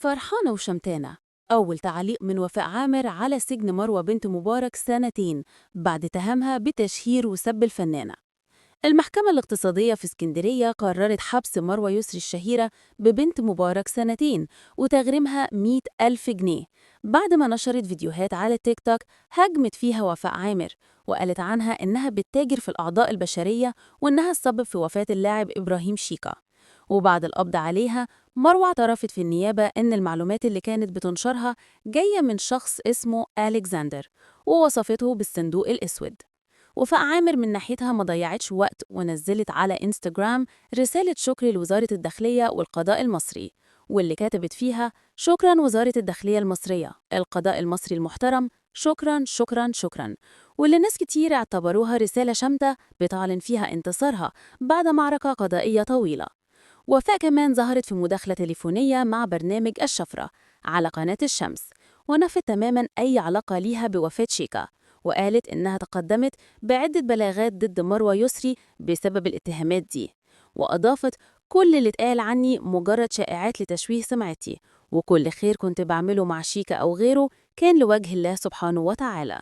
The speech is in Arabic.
فرحانة وشمتانة. أول تعليق من وفاء عامر على سجن مروة بنت مبارك 2 سنين بعد اتهامها بتشهير وسب الفنانة. المحكمة الاقتصادية في اسكندرية قررت حبس مروة يسري الشهيرة ببنت مبارك 2 سنين وتغريمها 100,000 جنيه بعد ما نشرت فيديوهات على تيك توك هاجمت فيها وفاء عامر، وقالت عنها إنها بتتاجر في الأعضاء البشرية وإنها السبب في وفاة اللاعب إبراهيم شيكا. وبعد القبض عليها، مروة اعترفت في النيابة إن المعلومات اللي كانت بتنشرها جاية من شخص اسمه ألكسندر، ووصفته بالصندوق الأسود. وفاء عامر من ناحيتها ما ضيعتش وقت ونزلت على انستجرام رسالة شكر لوزارة الداخلية والقضاء المصري، واللي كتبت فيها: شكرا وزارة الداخلية المصرية، القضاء المصري المحترم، شكرا شكرا شكرا. واللي ناس كتير اعتبروها رسالة شامتة بتعلن فيها انتصارها بعد معركة قضائية طويلة. وفاء كمان ظهرت في مداخلة تليفونية مع برنامج الشفرة على قناة الشمس، ونفت تماما أي علاقة ليها بوفاة شيكا، وقالت إنها تقدمت بعدة بلاغات ضد مروة يسري بسبب الاتهامات دي. وأضافت: كل اللي اتقال عني مجرد شائعات لتشويه سمعتي، وكل خير كنت بعمله مع شيكا أو غيره كان لوجه الله سبحانه وتعالى.